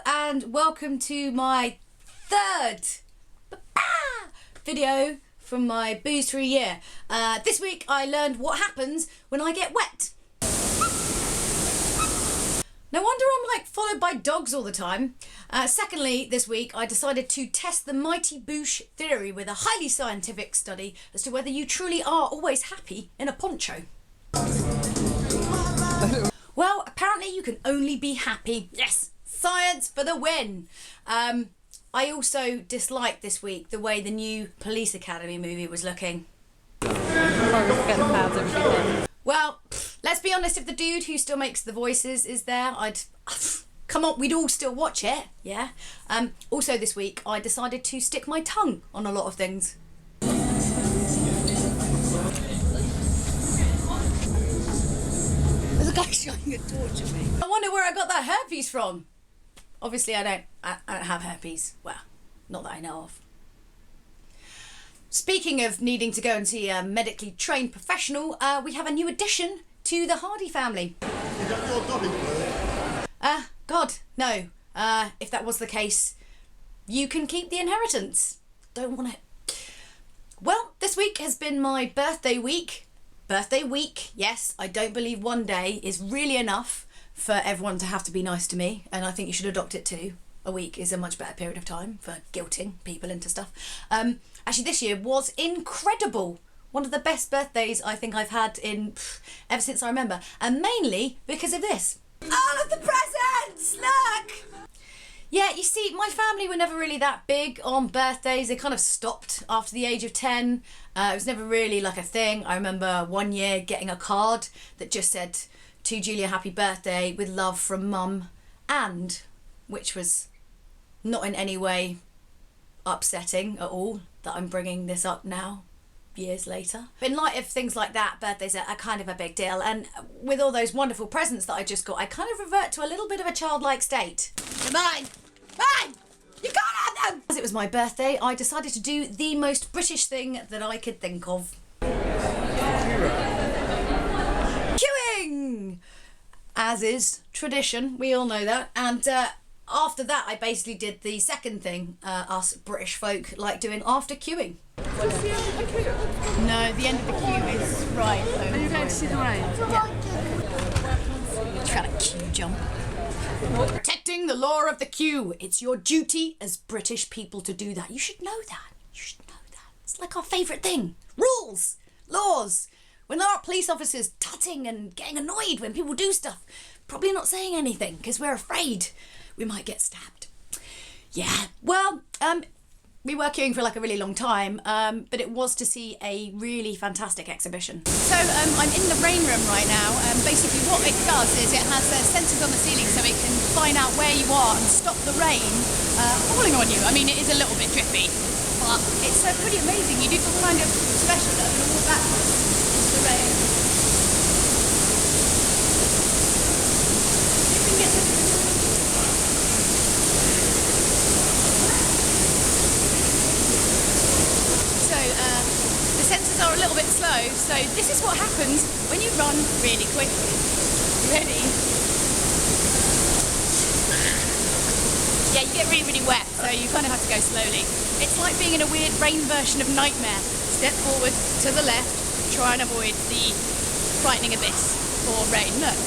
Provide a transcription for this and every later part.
and welcome to my third video from my booze-free year. This week I learned what happens when I get wet. No wonder I'm like followed by dogs all the time. Secondly, this week I decided to test the mighty boosh theory with a highly scientific study as to whether you truly are always happy in a poncho. Well, apparently you can only be happy. Yes, science for the win. I also disliked this week the way the new Police Academy movie was looking. Well, let's be honest, if the dude who still makes the voices is there, come on, we'd all still watch it, yeah? Also this week, I decided to stick my tongue on a lot of things. There's a guy shining a torch at me. I wonder where I got that herpes from. Obviously I don't have herpes. Well, not that I know of. Speaking of needing to go and see a medically trained professional, we have a new addition to the Hardy family. Is that your doggy? God, no. If that was the case, you can keep the inheritance. Don't want it. Well, this week has been my birthday week. Birthday week, yes. I don't believe one day is really enough for everyone to have to be nice to me, and I think you should adopt it too. A week is a much better period of time for guilting people into stuff. Actually, this year was incredible. One of the best birthdays I think I've had in ever since I remember, and mainly because of this. All of the presents, look! Yeah, you see, my family were never really that big on birthdays. They kind of stopped after the age of 10. It was never really like a thing. I remember one year getting a card that just said, "To Julia, happy birthday, with love from Mum," and, which was not in any way upsetting at all that I'm bringing this up now, years later. In light of things like that, birthdays are kind of a big deal, and with all those wonderful presents that I just got, I kind of revert to a little bit of a childlike state. They're mine! Mine! You can't have them! As it was my birthday, I decided to do the most British thing that I could think of. Queuing! As is tradition, we all know that, and after that I basically did the second thing us British folk like doing after queuing. What's the end of the queue? No, the end of the queue is right over. Are you going to see the rain? Yeah. Trying to queue jump. Protecting the law of the queue. It's your duty as British people to do that. You should know that. You should know that. It's like our favourite thing. Rules. Laws. When there are police officers tutting and getting annoyed when people do stuff, probably not saying anything because we're afraid we might get stabbed. Yeah, well, we were queuing for like a really long time, but it was to see a really fantastic exhibition. So I'm in the rain room right now. Basically what it does is it has sensors on the ceiling so it can find out where you are and stop the rain falling on you. I mean, it is a little bit drippy, but it's pretty amazing. You do feel kind of special that I'm going to walk backwards into the rain. You can get this. The sensors are a little bit slow, so this is what happens when you run really quickly. Ready? Yeah, you get really, really wet, so you kind of have to go slowly. It's like being in a weird rain version of Nightmare. Step forward, to the left, try and avoid the frightening abyss or rain. Look.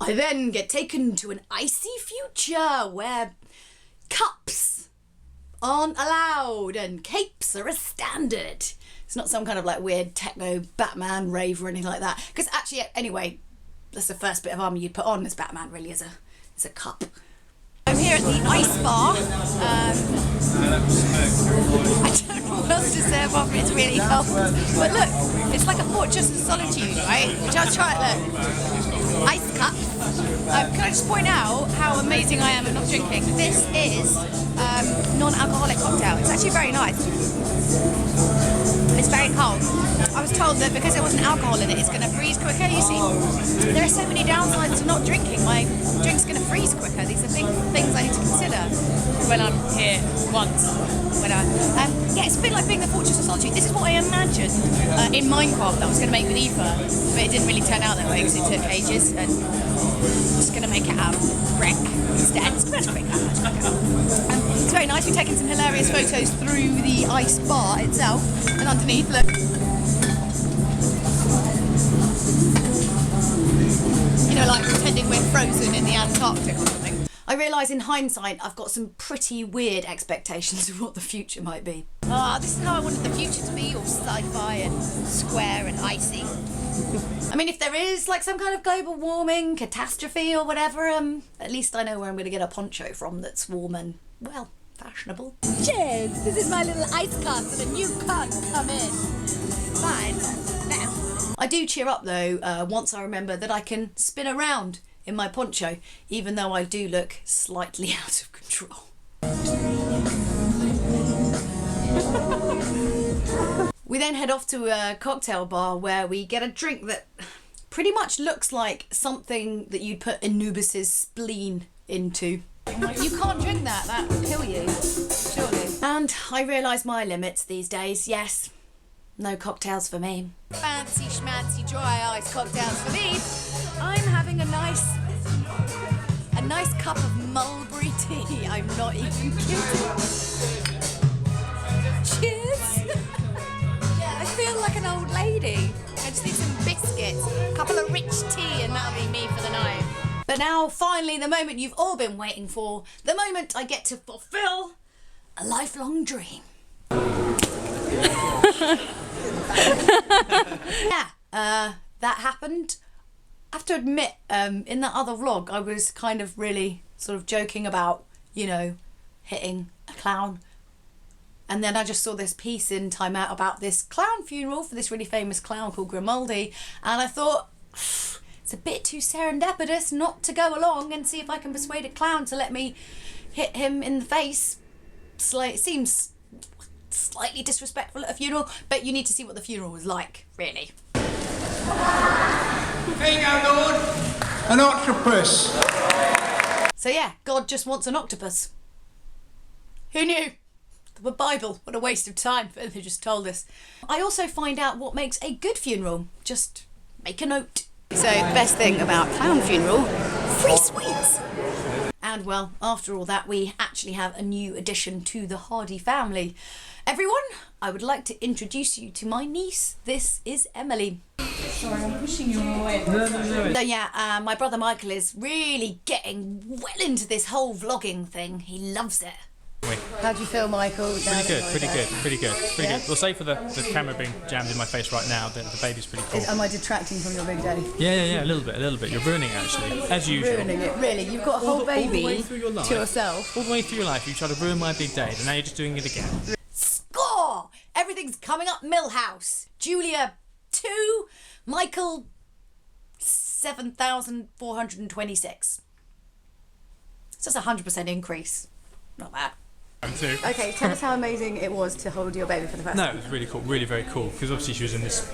I then get taken to an icy future where cups aren't allowed and capes are a standard. It's not some kind of like weird techno Batman rave or anything like that. Because actually, anyway, that's the first bit of armour you'd put on as Batman really is a cup. I'm here at the ice bar. I don't know what else to say apart from it's really cold. But look, it's like a fortress of solitude, right? Just try it, look. Ice cup. Can I just point out how amazing I am at not drinking? This is non-alcoholic cocktail. It's actually very nice. It's very cold. I was told that because there wasn't alcohol in it, it's going to freeze quicker. You see, there are so many downsides to not drinking. My drink's going to freeze quicker. These are big things I need to consider when I'm here once. Yeah, it's a bit like being the Fortress of Solitude. This is what I imagined in Minecraft that I was going to make with Eva, but it didn't really turn out that way because it took ages, and I'm just going to make it out of brick instead. Let's bring that much back. It's very nice. We've taken some hilarious photos through the ice bar itself, and underneath, look. You know, like pretending we're frozen in the Antarctic or something. I realise in hindsight I've got some pretty weird expectations of what the future might be. This is how I wanted the future to be, all sci-fi and square and icy. I mean, if there is like some kind of global warming catastrophe or whatever, at least I know where I'm going to get a poncho from that's warm and, well, fashionable. Cheers! This is my little ice cart so that you can't come in. Fine. Now. I do cheer up though once I remember that I can spin around in my poncho, even though I do look slightly out of control. We then head off to a cocktail bar where we get a drink that pretty much looks like something that you'd put Anubis's spleen into. You can't drink that, that will kill you, surely. And I realise my limits these days, yes. No cocktails for me. Fancy schmancy dry ice cocktails for me. I'm having a nice cup of mulberry tea. I'm not even kidding. Cheers. I feel like an old lady. I just need some biscuits, a couple of rich tea, and that'll be me for the night. But now, finally, the moment you've all been waiting for, the moment I get to fulfill a lifelong dream. That happened. I have to admit, in that other vlog, I was kind of really sort of joking about, you know, hitting a clown. And then I just saw this piece in Time Out about this clown funeral for this really famous clown called Grimaldi. And I thought, it's a bit too serendipitous not to go along and see if I can persuade a clown to let me hit him in the face. It seems slightly disrespectful at a funeral, but you need to see what the funeral was like, really. There you go, Lord. An octopus. So yeah, God just wants an octopus. Who knew? The Bible, what a waste of time, they just told us. I also find out what makes a good funeral. Just make a note. So the best thing about clown funeral, free sweets. And well, after all that, we actually have a new addition to the Hardy family. Everyone, I would like to introduce you to my niece. This is Emily. Sorry, I'm pushing you away. So yeah, my brother Michael is really getting well into this whole vlogging thing. He loves it. How do you feel, Michael? Pretty good. Well, save for the camera being jammed in my face right now, the baby's pretty cool. Am I detracting from your big day? Yeah, a little bit. You're ruining it, actually, as usual. Ruining it, really? You've got a whole baby all the way through your life, to yourself. All the way through your life, you try to ruin my big day, and now you're just doing it again. Score! Everything's coming up Millhouse. Julia 2, Michael 7,426. It's just a 100% increase. Not bad. Okay, tell us how amazing it was to hold your baby for the first time. No, it was really cool, really very cool, because obviously she was in this,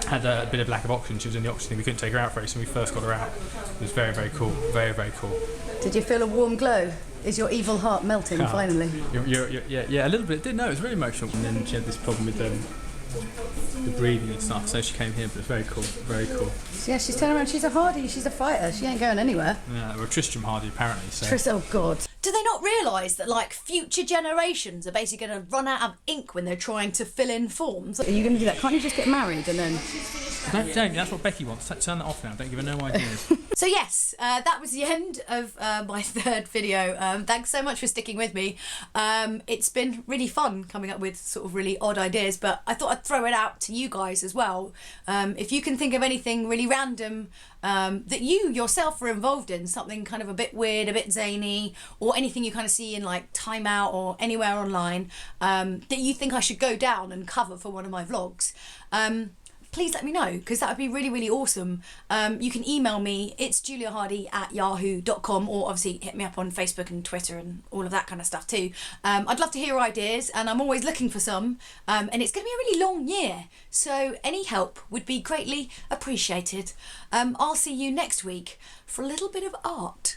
had a bit of lack of oxygen, she was in the oxygen, we couldn't take her out very, so when we first got her out. It was very, very cool, very cool. Did you feel a warm glow? Is your evil heart melting finally? Yeah, a little bit. Did know it was really emotional. And then she had this problem with the breathing and stuff, so she came here, but it's very cool, very cool. So yeah, she's turning around, she's a Hardy, she's a fighter, she ain't going anywhere. Yeah, well, Tristram Hardy apparently, so. Oh God. Do they not realise that like future generations are basically going to run out of ink when they're trying to fill in forms? Are you going to do that? Can't you just get married and then... Don't, that's what Becky wants. Turn that off now, don't give her no ideas. So yes, that was the end of my third video. Thanks so much for sticking with me. It's been really fun coming up with sort of really odd ideas, but I thought I'd throw it out to you guys as well. If you can think of anything really random that you yourself are involved in, something kind of a bit weird, a bit zany, or anything you kind of see in like Time Out or anywhere online that you think I should go down and cover for one of my vlogs, please let me know, because that would be really, really awesome. You can email me, it's juliahardy@yahoo.com, or obviously hit me up on Facebook and Twitter and all of that kind of stuff too. I'd love to hear your ideas, and I'm always looking for some, and it's going to be a really long year, so any help would be greatly appreciated. I'll see you next week for a little bit of art.